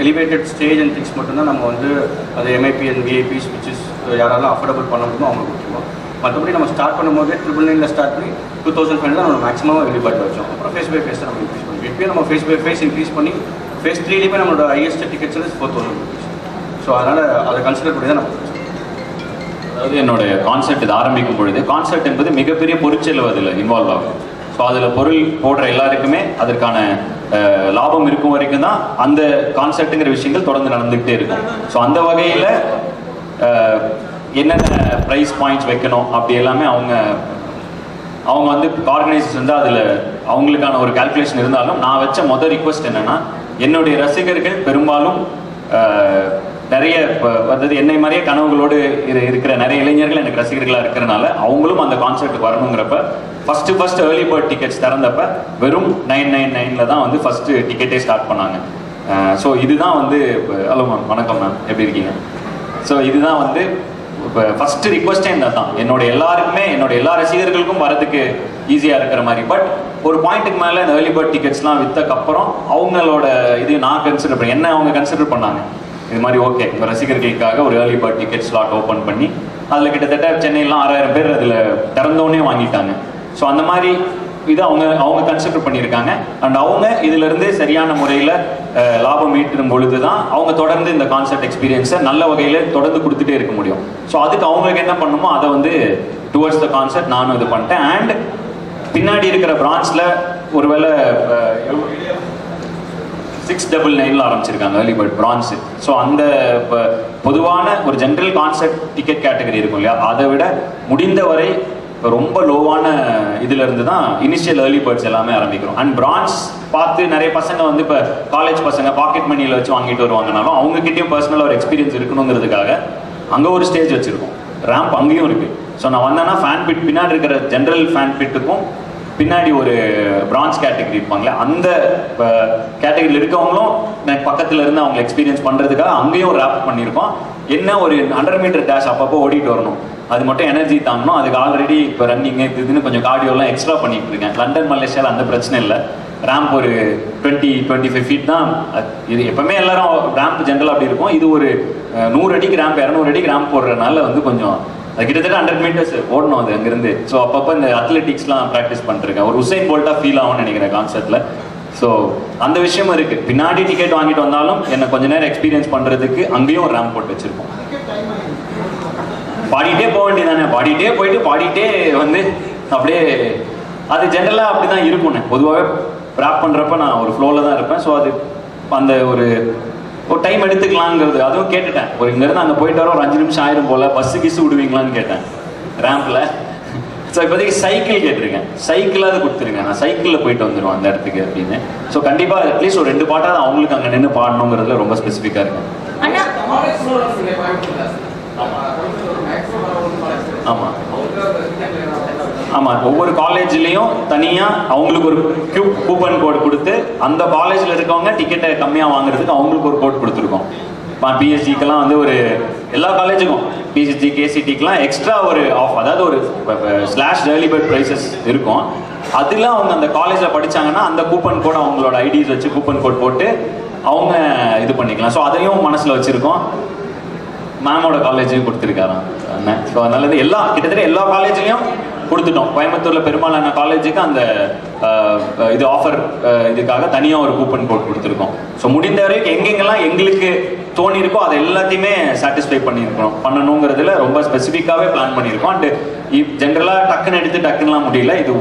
S4: எலிவேட்டட் ஸ்டேஜ் அண்ட் திங்ஸ் மட்டும்தான் நம்ம வந்து அது எம்ஐபி அண்ட் விஐபிஸ் விச் யாரெல்லாம் அஃபோர்டபுள் பண்ண முடியுமோ அவங்களுக்கு கொடுத்துருவோம். மற்றபடி நம்ம ஸ்டார்ட் பண்ணும்போது 999 ஸ்டார்ட் பண்ணி 2500 தான் நம்ம மேக்ஸிமம் வெளிப்பாட்டு வச்சோம். அப்புறம் ஃபேஸ் பை ஃபேஸ் தான் நம்ம இன்க்ரீஸ் பண்ணுவோம். இப்போயும் நம்ம ஃபேஸ் பை ஃபேஸ் இன்க்ரீஸ் பண்ணி ஃபேஸ் 3லேயுமே நம்மளோட ஹையஸ்ட் டிக்கெட்ஸ் வந்து 4000 rupees. ஸோ அதனால் அதை கன்சிடர் பண்ணி தான் நம்ம வச்சோம்.
S1: அதாவது என்னோட கான்செப்ட் இது ஆரம்பிக்கும் பொழுது கான்செப்ட் என்பது மிகப்பெரிய பொருட்செலவு அதில் இன்வால்வ் ஆகும். ஸோ அதில் பொருள் போடுற எல்லாருக்குமே அதற்கான லாபம் இருக்கும் வரைக்கும் தான் அந்த கான்செப்ட்டுங்கிற விஷயங்கள் தொடர்ந்து நடந்துகிட்டே இருக்கும். ஸோ அந்த வகையில் என்னென்ன ப்ரைஸ் பாயிண்ட்ஸ் வைக்கணும் அப்படி எல்லாமே அவங்க வந்து ஆர்கனைசர்ஸ் வந்து அதில் அவங்களுக்கான ஒரு கால்குலேஷன் இருந்தாலும் நான் வச்ச மொதல் ரிக்வெஸ்ட் என்னென்னா என்னுடைய ரசிகர்கள் பெரும்பாலும் நிறைய அதாவது என்னை மாதிரியே கனவுகளோடு இருக்கிற நிறைய இளைஞர்கள் எனக்கு ரசிகர்களாக இருக்கிறனால அவங்களும் அந்த கான்செர்ட்டுக்கு வரணுங்கிறப்ப ஃபஸ்ட்டு ஏர்லி பேர்ட் டிக்கெட்ஸ் திறந்தப்ப வெறும் 999 தான் வந்து ஃபஸ்ட்டு டிக்கெட்டே ஸ்டார்ட் பண்ணாங்க. ஸோ இதுதான் வந்து ஹலோ மேம், வணக்கம் மேம், எப்படி இருக்கீங்க? ஸோ இதுதான் வந்து இப்போ ஃபஸ்ட்டு ரிக்வஸ்டே இந்த தான் என்னோட எல்லா ரசிகர்களுக்கும் வரதுக்கு ஈஸியாக இருக்கிற மாதிரி. பட் ஒரு பாயிண்ட்டுக்கு மேலே இந்த ஏர்லி பேர்ட் டிக்கெட்ஸ்லாம் விற்றக்கப்புறம் அவங்களோட இது நான் கன்சிடர் பண்ணேன். என்ன அவங்க கன்சிடர் பண்ணாங்க இது மாதிரி ஓகே உங்கள் ரசிகர்களுக்காக ஒரு early bird ticket slot open பண்ணி அதில் கிட்டத்தட்ட சென்னையெல்லாம் 6000 பேர் அதில் திறந்தோடனே வாங்கிட்டாங்க. ஸோ அந்த மாதிரி இது அவங்க கன்சிடர் பண்ணியிருக்காங்க. அண்ட் அவங்க இதிலிருந்து சரியான முறையில் லாபம் ஈட்டும் பொழுது தான் அவங்க தொடர்ந்து இந்த கான்செப்ட் எக்ஸ்பீரியன்ஸை நல்ல வகையில் தொடர்ந்து கொடுத்துட்டே இருக்க முடியும். ஸோ அதுக்கு அவங்களுக்கு என்ன பண்ணணுமோ அதை வந்து டுவர்ட்ஸ் த கான்செப்ட் நானும் இது பண்ணிட்டேன். அண்ட் பின்னாடி இருக்கிற பிரான்ச்சில் ஒருவேளை 699 ஆரம்பிச்சிருக்காங்க ஏர்லி பேர்ட் பிரான்ஸு. ஸோ அந்த பொதுவான ஒரு ஜென்ரல் கான்செப்ட் டிக்கெட் கேட்டகரி இருக்கும் இல்லையா, அதை விட முடிந்தவரை ரொம்ப லோவான இதுல இருந்து தான் இனிஷியல் ஏர்லி பேர்ட்ஸ் எல்லாமே ஆரம்பிக்கிறோம். அண்ட் பிரான்ஸ் பார்த்து நிறைய பசங்க வந்து இப்போ காலேஜ் பசங்க பாக்கெட் மணியில் வச்சு வாங்கிட்டு வருவாங்கனாலும் அவங்ககிட்டயும் பர்சனலாக ஒரு எக்ஸ்பீரியன்ஸ் இருக்கணுங்கிறதுக்காக அங்கே ஒரு ஸ்டேஜ் வச்சுருக்கோம். ரேம்ப் அங்கேயும் இருக்குது. ஸோ நான் வந்தேன்னா ஃபேன் பிட் பின்னாடி இருக்கிற ஜென்ரல் ஃபேன் பிட்டுக்கும் பின்னாடி ஒரு பிரான்ஸ் கேட்டகரி இருப்பாங்களே அந்த கேட்டகரியில் இருக்கவங்களும் எனக்கு பக்கத்தில் இருந்து அவங்க எக்ஸ்பீரியன்ஸ் பண்ணுறதுக்காக அங்கேயும் ஒரு ரேப் பண்ணியிருக்கோம். என்ன ஒரு 100 மீட்டர் டேஷ் அப்பப்போ ஓடிட்டு வரணும், அது மட்டும் எனர்ஜி தாங்கணும். அதுக்கு ஆல்ரெடி இப்போ ரன்னிங்கு இதுன்னு கொஞ்சம் கார்டியோலாம் எக்ஸ்ட்ரா பண்ணிட்டு இருக்கேன். லண்டன் மலேசியாவில் அந்த பிரச்சனை இல்லை. ரேம்ப் ஒரு 20-25 ஃபீட் தான். இது எப்பவுமே எல்லாரும் ரேம்ப் ஜென்ரலாக அப்படி இருக்கும். இது ஒரு 100 அடிக்கு ரேம்ப் 200 அடிக்கு ரேம்ப் போடுறதுனால வந்து கொஞ்சம் அது கிட்டத்தட்ட 100 மீட்டர்ஸ் ஓடணும் அது அங்கேருந்து. ஸோ அப்பப்போ இந்த அத்லெட்டிக்ஸ்லாம் ப்ராக்டிஸ் பண்ணிருக்கேன். ஒரு உசைன் போல்ட்டாக ஃபீல் ஆகும்னு நினைக்கிறேன் கான்செப்டில். ஸோ அந்த விஷயமும் இருக்குது. பின்னாடி டிக்கெட் வாங்கிட்டு வந்தாலும் என்னை கொஞ்ச நேரம் எக்ஸ்பீரியன்ஸ் பண்ணுறதுக்கு அங்கேயும் ஒரு ரேம்ப் போட்டு வச்சுருக்கோம். பாடிட்டே போக வேண்டியதானே, பாடிட்டே போயிட்டு பாடிட்டே வந்து அப்படியே அது ஜென்ரலாக அப்படி தான் இருக்கும்ண்ணே. பொதுவாகவே ப்ராப் பண்ணுறப்ப நான் ஒரு ஃப்ளோவில் தான் இருப்பேன். ஸோ அது அந்த ஒரு டைம் எடுத்துக்கலாங்கிறது அதுவும் கேட்டுட்டேன். ஒரு இங்கேருந்து அங்கே போயிட்டு வர ஒரு 5 நிமிஷம் ஆயிரும் போல், பஸ்ஸு கிஸ்ஸு விடுவீங்களான்னு கேட்டேன் ரேம்பில். ஸோ இப்போதைக்கு சைக்கிள் கேட்டிருக்கேன். சைக்கிளாவது கொடுத்துருங்க, நான் சைக்கிளில் போயிட்டு வந்துடுவேன் அந்த இடத்துக்கு அப்படின்னு. ஸோ கண்டிப்பாக அட்லீஸ்ட் ஒரு 2 பாட்டாவது அவங்களுக்கு அங்கே நின்று பாடணுங்கிறதுல ரொம்ப ஸ்பெசிஃபிக்காக இருக்கேன். ஆமாம் ஆமாம், ஒவ்வொரு காலேஜ்லேயும் தனியாக அவங்களுக்கு ஒரு கூப்பன் கோட் கொடுத்து அந்த காலேஜில் இருக்கவங்க டிக்கெட்டை கம்மியாக வாங்குறதுக்கு அவங்களுக்கு ஒரு கோட் கொடுத்துருக்கோம். பிஎஸ்சிக்கெல்லாம் வந்து ஒரு எல்லா காலேஜுக்கும் பிஎஸ்சி கேசிடிக்கெலாம் எக்ஸ்ட்ரா ஒரு ஆஃப், அதாவது ஒரு ஸ்லாஷ் ஏர்லி பேர்ட் ப்ரைஸஸ் இருக்கும். அதில் அவங்க அந்த காலேஜில் படித்தாங்கன்னா அந்த கூப்பன் கோட் அவங்களோட ஐடிஸ் வச்சு கூப்பன் கோட் போட்டு அவங்க இது பண்ணிக்கலாம். ஸோ அதையும் மனசில் வச்சுருக்கோம். மேமோட காலேஜையும் கொடுத்துருக்காராம் அண்ணன். ஸோ அதனால கிட்டத்தட்ட எல்லா காலேஜ்லேயும் கொடுத்துட்டோம். கோயம்புத்தூரில் பெரும்பாலான காலேஜுக்கு அந்த இது ஆஃபர் இதுக்காக தனியாக ஒரு கூப்பன் கோட் கொடுத்துருக்கோம். ஸோ முடிந்த வரைக்கும் எங்கெங்கெல்லாம் எங்களுக்கு தோணி இருக்கோ அதை எல்லாத்தையுமே சாட்டிஸ்ஃபை பண்ணணுங்கிறதுல ரொம்ப ஸ்பெசிஃபிக்காகவே பிளான் பண்ணியிருக்கோம். அண்டு ஜென்ரலாக டக்குன்னு எடுத்து டக்குன்னுலாம் முடியல. இது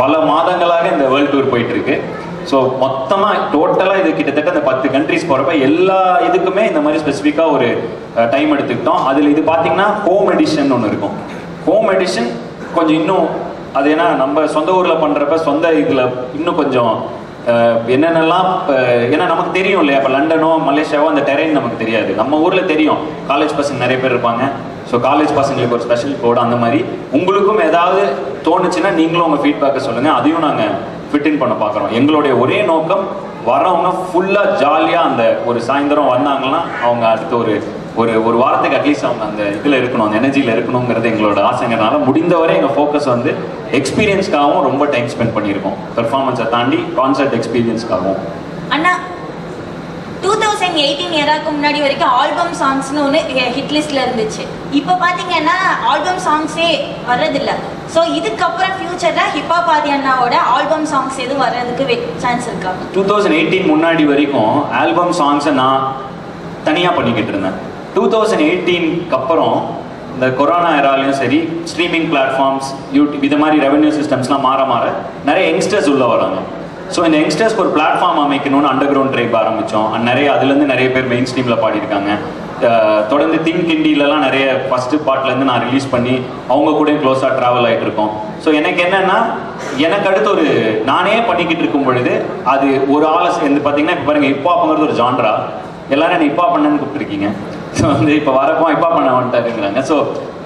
S1: பல மாதங்களாக இந்த வேர்ல்டு டூர் போயிட்டு இருக்கு. ஸோ மொத்தமாக டோட்டலாக இது கிட்டத்தட்ட இந்த 10 கண்ட்ரிஸ் போகிறப்ப எல்லா இதுக்குமே இந்த மாதிரி ஸ்பெசிஃபிக்காக ஒரு டைம் எடுத்துக்கிட்டோம். அதில் இது பார்த்தீங்கன்னா ஹோம் எடிஷன் ஒன்று இருக்கும். ஹோம் எடிஷன் கொஞ்சம் இன்னும் அது ஏன்னா நம்ம சொந்த ஊரில் பண்ணுறப்ப சொந்த இதில் இன்னும் கொஞ்சம் என்னென்னலாம் ஏன்னா நமக்கு தெரியும் இல்லையா, இப்போ லண்டனோ மலேசியாவோ அந்த டெரெயின் நமக்கு தெரியாது. நம்ம ஊரில் தெரியும், காலேஜ் பசங்க நிறைய பேர் இருப்பாங்க. ஸோ காலேஜ் பசங்களுக்கு ஒரு ஸ்பெஷல் கோடு அந்த மாதிரி உங்களுக்கும் ஏதாவது தோணுச்சுன்னா நீங்களும் உங்கள் ஃபீட்பேக்கை சொல்லுங்கள். அதையும் நாங்கள் ஃபிட்டின் பண்ண பார்க்குறோம். எங்களுடைய ஒரே நோக்கம் வரவங்க ஃபுல்லாக ஜாலியாக அந்த ஒரு சாயந்தரம் வந்தாங்கன்னா அவங்க அடுத்த ஒரு வாரத்துக்கு அட்லீஸ்ட் அவங்க அந்த இதில் இருக்கணும், அந்த எனர்ஜியில் இருக்கணுங்கிறது எங்களோட ஆசைங்கிறனால முடிந்தவரை எங்கள் ஃபோக்கஸ் வந்து எக்ஸ்பீரியன்ஸ்க்காகவும் ரொம்ப டைம் ஸ்பெண்ட் பண்ணியிருக்கோம். பெர்ஃபார்மன்ஸை தாண்டி கான்சர்ட் எக்ஸ்பீரியன்ஸ்க்காகவும்.
S5: அண்ணா 2018 இயராக்கு முன்னாடி வரைக்கும் ஆல்பம் சாங்ஸ்னு ஒன்று ஹிட் லிஸ்ட்ல இருந்துச்சு. இப்போ பார்த்தீங்கன்னா ஆல்பம் சாங்ஸே வர்றதில்லை. ஸோ இதுக்கப்புறம் ஃபியூச்சரில் ஹிப்ஹாப் ஆதி அண்ணாவோட ஆல்பம் சாங்ஸ் எதுவும் வர்றதுக்கு சான்ஸ் இருக்கா?
S1: 2018 முன்னாடி வரைக்கும் ஆல்பம் சாங்ஸை நான் தனியாக பண்ணிக்கிட்டு இருந்தேன். 2018க்கு அப்புறம் இந்த கொரோனா எராலையும் சரி, ஸ்ட்ரீமிங் பிளாட்ஃபார்ம்ஸ், யூடியூப் இது மாதிரி ரெவென்யூ சிஸ்டம்ஸ்லாம் மாற நிறைய யங்ஸ்டர்ஸ் உள்ள வராங்க. ஸோ இந்த யங்ஸ்டர்ஸ்க்கு ஒரு பிளாட்ஃபார்ம் அமைக்கணும்னு அண்டர் கிரவுண்ட் ட்ரைப் ஆரம்பித்தோம். அதுலேருந்து நிறைய பேர் மெயின் ஸ்ட்ரீமில் பாடியிருக்காங்க. தொடர்ந்து திங்க் இண்டியிலலாம் நிறைய ஃபஸ்ட்டு பார்ட்லேருந்து நான் ரிலீஸ் பண்ணி அவங்க கூட க்ளோஸாக ட்ராவல் ஆகிட்டு இருக்கோம். ஸோ எனக்கு என்னென்னா, எனக்கு அடுத்து ஒரு நானே பண்ணிக்கிட்டு இருக்கும் பொழுது அது ஒரு ஆளை வந்து பார்த்தீங்கன்னா இப்போ பாருங்கள், ஹிப்ஹாப்புங்கிறது ஒரு ஜான்ரா. எல்லாரும் என்ன ஹிப்ஹாப் பண்ணன்னு கூப்பிட்டுருக்கீங்க. ஸோ வந்து இப்போ வரப்போ ஹிப்ஹாப் பண்ண வந்துட்டாருங்கிறாங்க. ஸோ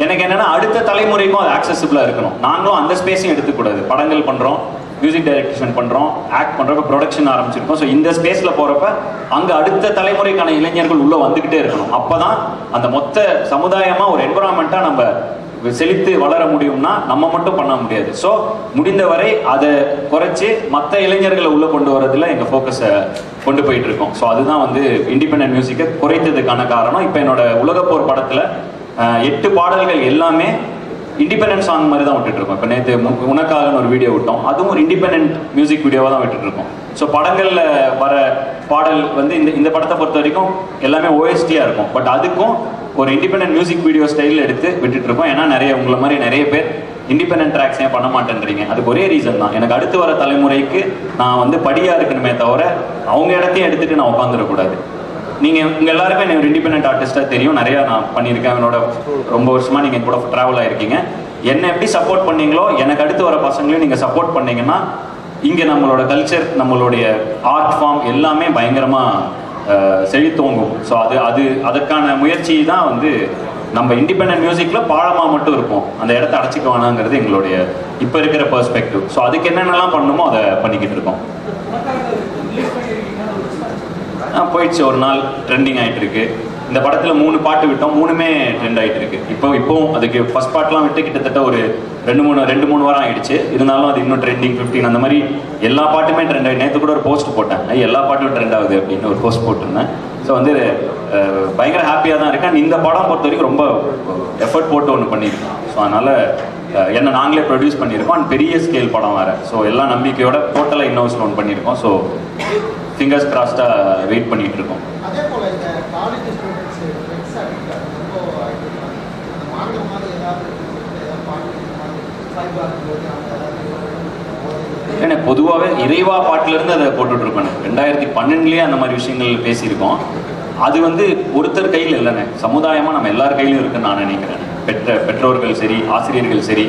S1: எனக்கு என்னென்னா அடுத்த தலைமுறைக்கும் அது ஆக்சசிபிளாக இருக்கணும். நாங்களும் அந்த ஸ்பேஸையும் எடுத்துக்கூடாது. படங்கள் பண்ணுறோம், மியூசிக் டைரக்ஷன் பண்ணுறோம், ஆக்ட் பண்ணுறப்ப ப்ரொடக்ஷன் ஆரம்பிச்சிருக்கோம். ஸோ இந்த ஸ்பேஸில் போகிறப்ப அங்கே அடுத்த தலைமுறைக்கான இளைஞர்கள் உள்ளே வந்துக்கிட்டே இருக்கணும். அப்போ தான் அந்த மொத்த சமுதாயமாக ஒரு என்விரான்மெண்ட்டாக நம்ம செழித்து வளர முடியும்னா நம்ம மட்டும் பண்ண முடியாது. ஸோ முடிந்தவரை அதை குறைச்சி மற்ற இளைஞர்களை உள்ளே கொண்டு வரதுல எங்கள் ஃபோக்கஸை கொண்டு போயிட்டு இருக்கோம். ஸோ அதுதான் வந்து இண்டிபெண்டன்ட் மியூசிக்கை குறைத்ததுக்கான காரணம். இப்போ என்னோட உலகப்போர் படத்தில் 8 பாடல்கள் எல்லாமே இண்டிபெண்டன்ட் சாங் மாதிரி தான் விட்டுட்டு இருக்கோம். இப்போ நேற்று உனக்காகன்னு ஒரு வீடியோ விட்டோம், அதுவும் ஒரு இண்டிபெண்டன்ட் மியூசிக் வீடியோவாக தான் விட்டுட்டு இருக்கோம். ஸோ படங்களில் வர பாடல் வந்து இந்த படத்தை பொறுத்த வரைக்கும் எல்லாமே ஓஎஸ்டியாக இருக்கும். பட் அதுக்கும் ஒரு இண்டிபெண்டன்ட் மியூசிக் வீடியோ ஸ்டைலில் எடுத்து விட்டுட்டு இருக்கோம். ஏன்னா உங்களை மாதிரி நிறைய பேர் இண்டிபெண்டன்ட் ட்ராக்ஸ் ஏன் பண்ண மாட்டேன்றீங்க. அதுக்கு ஒரே ரீசன் தான், எனக்கு அடுத்து வர தலைமுறைக்கு நான் வந்து படியாக இருக்கணுமே தவிர அவங்க இடத்தையும் எடுத்துகிட்டு நான் உட்காந்துடக்கூடாது. நீங்கள் உங்கள் எல்லாருக்கும் என்ன ஒரு இண்டிபெண்டன்ட் ஆர்டிஸ்ட்டாக தெரியும், நிறையா நான் பண்ணியிருக்கேன். என்னோட ரொம்ப வருஷமாக நீங்கள் கூட ட்ராவல் ஆகிருக்கீங்க. என்னை எப்படி சப்போர்ட் பண்ணீங்களோ எனக்கு அடுத்து வர பசங்களையும் நீங்கள் சப்போர்ட் பண்ணீங்கன்னா இங்கே நம்மளோட கல்ச்சர், நம்மளுடைய ஆர்ட் ஃபார்ம் எல்லாமே பயங்கரமாக செழித்தோங்கும். ஸோ அதுக்கான முயற்சி தான் வந்து நம்ம இண்டிபெண்டன்ட் மியூசிக்கில் பாழமாக மட்டும் இருப்போம், அந்த இடத்த அடைச்சிக்க வேணாங்கிறது எங்களுடைய இப்போ இருக்கிற பெர்ஸ்பெக்டிவ். ஸோ அதுக்கு என்னென்னலாம் பண்ணணுமோ அதை பண்ணிக்கிட்டு இருக்கோம். போயிடுச்சு, ஒரு நாள் ட்ரெண்டிங் ஆகிட்டு இருக்கு. இந்த படத்தில் 3 பாட்டு விட்டோம், 3மே ட்ரெண்ட் ஆகிட்டு இருக்கு. இப்போவும் அதுக்கு ஃபர்ஸ்ட் பாட்லாம் விட்டு கிட்டத்தட்ட ஒரு 2-3 வாரம் ஆகிடுச்சு. இருந்தாலும் அது இன்னும் ட்ரெண்டிங் 15 அந்த மாதிரி எல்லா பாட்டுமே ட்ரெண்ட் ஆகி, நேற்று கூட ஒரு போஸ்ட் போட்டேன், எல்லா பாட்டும் ட்ரெண்ட் ஆகுது அப்படின்னு ஒரு போஸ்ட் போட்டிருந்தேன். ஸோ வந்து பயங்கர ஹாப்பியாக தான் இருக்கேன். இந்த படம் பொறுத்த வரைக்கும் ரொம்ப எஃபர்ட் போட்டு ஒன்று பண்ணியிருக்கேன். ஸோ அதனால் என்ன நாங்களே ப்ரொடியூஸ் பண்ணியிருக்கோம். அண்ட் பெரிய ஸ்கேல் படம் வேறு. ஸோ எல்லா நம்பிக்கையோட டோட்டலாக இன்னோவேஷன் ஒன்று பண்ணியிருக்கோம். ஸோ ஃபிங்கர்ஸ் கிராஸ்டாக வெயிட் பண்ணிகிட்டு இருக்கோம்.
S6: அதே போல் இந்த காலேஜ் ஸ்டூடெண்ட்ஸ்
S1: எனக்கு பொதுவாகவே இறைவா பாட்டிலேருந்து அதை போட்டுட்ருப்பேன். 2012 அந்த மாதிரி விஷயங்கள் பேசியிருக்கோம். அது வந்து ஒருத்தர் கையில் இல்லைண்ணே, சமுதாயமாக நம்ம எல்லார் கையிலும் இருக்குன்னு நான் நினைக்கிறேன். பெற்றோர்கள் சரி, ஆசிரியர்கள் சரி,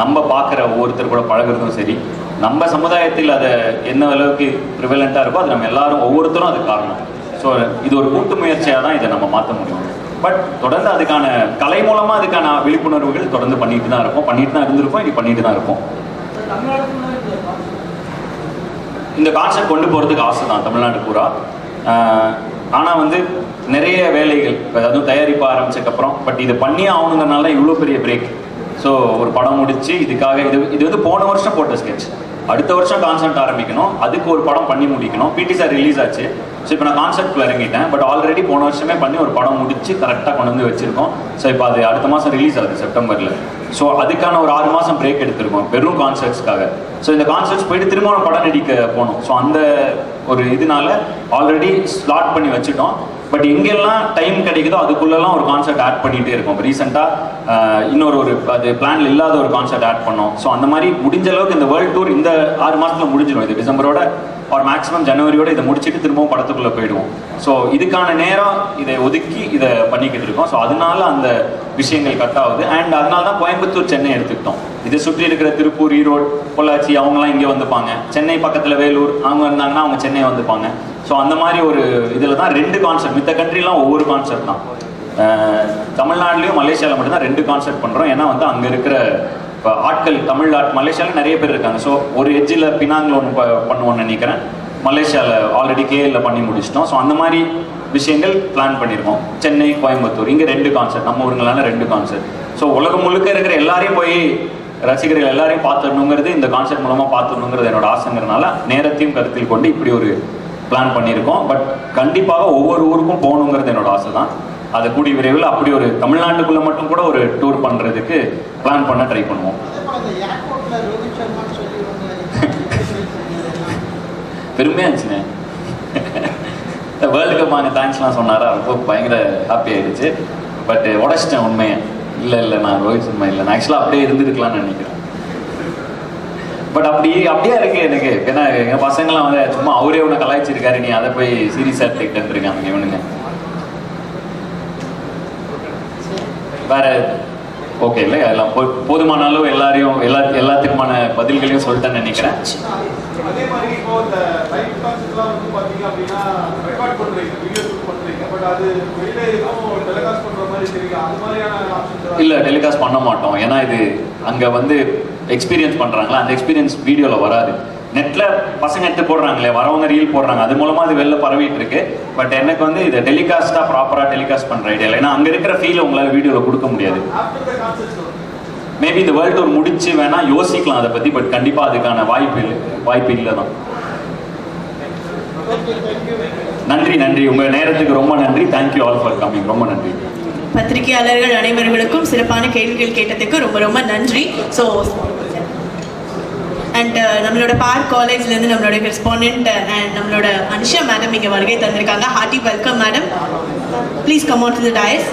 S1: நம்ம பார்க்குற ஒவ்வொருத்தர் கூட பழகிறதும் சரி, நம்ம சமுதாயத்தில் அதை என்ன அளவுக்கு ப்ரிவலண்ட்டாக இருக்கோ அது நம்ம எல்லாரும் ஒவ்வொருத்தரும் அது காரணம். ஸோ இது ஒரு கூட்டு முயற்சியாக தான் இதை நம்ம மாற்ற முடியும். பட் தொடர்ந்து அதுக்கான கலை மூலமாக அதுக்கான விழிப்புணர்வுகள் தொடர்ந்து பண்ணிட்டு தான் இருப்போம், பண்ணிட்டு தான் இருந்திருப்போம், இது பண்ணிட்டு தான் இருப்போம். இந்த கான்செப்ட் கொண்டு போகிறதுக்கு ஆசை தான் தமிழ்நாடு பூரா. ஆனால் வந்து நிறைய வேலைகள், அதுவும் தயாரிப்பு ஆரம்பிச்சதுக்கப்புறம், பட் இது பண்ணியே ஆகணுங்கிறனால இவ்வளோ பெரிய பிரேக். ஸோ ஒரு படம் முடிச்சு இதுக்காக இது வந்து போன வருஷம் போட்ட ஸ்கெட்ச், அடுத்த வருஷம் கான்செப்ட் ஆரம்பிக்கணும், அதுக்கு ஒரு படம் பண்ணி முடிக்கணும். பிடி சார் ரிலீஸ் ஆச்சு. ஸோ இப்போ நான் கான்செப்ட் இறங்கிட்டேன். பட் ஆல்ரெடி போன வருஷமே பண்ணி ஒரு படம் முடிச்சு கரெக்டாக கொண்டு வந்து வச்சுருக்கோம். ஸோ இப்போ அது அடுத்த மாதம் ரிலீஸ் ஆகுது செப்டம்பரில். ஸோ அதுக்கான ஒரு 6 மாதம் பிரேக் எடுத்திருக்கோம் வெறும் கான்செப்ட்ஸ்க்காக. ஸோ இந்த கான்செப்ட்ஸ் போயிட்டு திரும்ப படம் நடிக்க போகணும். ஸோ அந்த ஒரு இதனால ஆல்ரெடி ஸ்லாட் பண்ணி வச்சுட்டோம். பட் எங்கெல்லாம் டைம் கிடைக்குதோ அதுக்குள்ளெல்லாம் ஒரு கான்செப்ட் ஆட் பண்ணிகிட்டே இருக்கும். ரீசெண்டாக இன்னொரு அது பிளானில் இல்லாத ஒரு கான்செப்ட் ஆட் பண்ணோம். ஸோ அந்த மாதிரி முடிஞ்ச அளவுக்கு இந்த வேர்ல்டு டூர் இந்த 6 மாதத்தில் முடிஞ்சிடும். இது டிசம்பரோட ஒரு மேக்ஸிமம் ஜனவரியோட இதை முடிச்சுட்டு திரும்பவும் படத்துக்குள்ளே போயிடுவோம். ஸோ இதுக்கான நேரம் இதை ஒதுக்கி இதை பண்ணிக்கிட்டு இருக்கோம். ஸோ அதனால அந்த விஷயங்கள் கட் ஆகுது. அண்ட் அதனால தான் கோயம்புத்தூர், சென்னை எடுத்துக்கிட்டோம். இதை சுற்றி இருக்கிற திருப்பூர், ஈரோடு, பொள்ளாச்சி அவங்களாம் இங்கே வந்துப்பாங்க. சென்னை பக்கத்தில் வேலூர் அவங்க இருந்தாங்கன்னா அவங்க சென்னை வந்துப்பாங்க. ஸோ அந்த மாதிரி ஒரு இதில் தான் 2 கான்செப்ட். மித்த கண்ட்ரிலாம் ஒவ்வொரு கான்செப்ட் தான். தமிழ்நாட்டிலையும் மலேசியாவில் மட்டும்தான் 2 கான்செப்ட் பண்ணுறோம். ஏன்னா வந்து அங்கே இருக்கிற இப்போ ஆட்கள் தமிழ் மலேசியாவில் நிறைய பேர் இருக்காங்க. ஸோ ஒரு எட்ஜில் பினாங்கில் ஒன்று பண்ணுவோன்னு நினைக்கிறேன். மலேசியாவில் ஆல்ரெடி கேஎல்ல பண்ணி முடிச்சிட்டோம். ஸோ அந்த மாதிரி விஷயங்கள் பிளான் பண்ணியிருக்கோம். சென்னை, கோயம்புத்தூர் இங்கே 2 கான்செப்ட், நம்ம ஊருங்களான 2 கான்செப்ட். ஸோ உலகம் முழுக்க இருக்கிற எல்லாரையும் போய் ரசிகர்கள் எல்லாரையும் பார்த்துடணுங்கிறது, இந்த கான்செப்ட் மூலமாக பார்த்துடணுங்கிறது என்னோட ஆசைங்கிறதுனால நேரத்தையும் கருத்தில் கொண்டு இப்படி ஒரு பிளான் பண்ணியிருக்கோம். பட் கண்டிப்பாக ஒவ்வொரு ஊருக்கும் போகணுங்கிறது என்னோட ஆசை தான். அதை கூடிய விரைவில் அப்படி ஒரு தமிழ்நாட்டுக்குள்ளே மட்டும் கூட ஒரு டூர் பண்ணுறதுக்கு பிளான் பண்ண ட்ரை பண்ணுவோம். பெருமையாக இருந்துச்சுண்ணே. வேர்ல்டு கப் வாங்க தேங்க்ஸ்லாம் சொன்னாரா, ரொம்ப பயங்கர ஹாப்பி ஆகிடுச்சு. பட் உடச்சிட்டேன் உண்மையை. இல்லை நான் ரோஹித் சர்மா இல்லை, நான் ஆக்சுவலாக அப்படியே இருந்துருக்கலாம்னு நினைக்கிறேன். பட் அப்படியே இருக்கு எனக்கு. ஏன்னா எங்கள் பசங்களாம் வந்து சும்மா அவரே ஒன்று கலாய்ச்சிருக்காரு, நீ அதை போய் சீரியஸாக எடுத்துக்கிட்டு இருக்காங்க இவனுங்க. வேற ஓகே இல்லை, எல்லாம் போதுமான அளவு எல்லாத்துக்குமான பதில்களையும் சொல்லிட்டேன்னு நினைக்கிறேன்.
S3: அதே மாதிரி இப்போ இந்த லைவ் கான்செப்ட்லாம் வந்து பார்த்தீங்க அப்படின்னா ரெக்கார்ட் பண்ணுறீங்க, வீடியோ ஷூட் பண்ணுறீங்க. பட் அது வெளியில எதுவும் டெலிகாஸ்ட் பண்ணுற மாதிரி தெரியுங்க, அது மாதிரியான ஆப்ஷன்ஸ்
S1: இல்லை டெலிகாஸ்ட் பண்ண மாட்டோம். ஏன்னா இது அங்கே வந்து எக்ஸ்பீரியன்ஸ் பண்ணுறாங்களா, அந்த எக்ஸ்பீரியன்ஸ் வீடியோவில் வராது. நெட்டில் பசங்க எடுத்து போடுறாங்களே, வரவங்க ரீல் போடுறாங்க, அது மூலமாக அது வெளில பரவிட்டு இருக்கு. பட் எனக்கு வந்து இதை டெலிகாஸ்ட்டாக ப்ராப்பராக டெலிகாஸ்ட் பண்ணுற ஐடியா இல்லை. ஏன்னா அங்கே இருக்கிற ஃபீல் உங்களால் வீடியோவில் கொடுக்க முடியாது. மேபி இந்த வேர்ல்டு டூர் முடிச்சு வேணா யோசிக்கலாம் அதை பற்றி. பட் கண்டிப்பாக அதுக்கான வாய்ப்பு இல்லை தான். நன்றி உங்கள் நேரத்துக்கு ரொம்ப நன்றி. Thank you all for coming. ரொம்ப நன்றி.
S7: பத்திரிகையாளர்கள் அனைவர்களுக்கும் சிறப்பான கேள்விகள் கேட்டதுக்கு ரொம்ப ரொம்ப நன்றி. ஸோ அண்ட் நம்மளோட பார்க் காலேஜ்லேருந்து நம்மளோட கரெஸ்பாண்டன்ட் அண்ட் நம்மளோட அனுஷா மேடம் இங்கே வருகை தந்திருக்காங்க. Hearty welcome madam. Please come on to the Dias.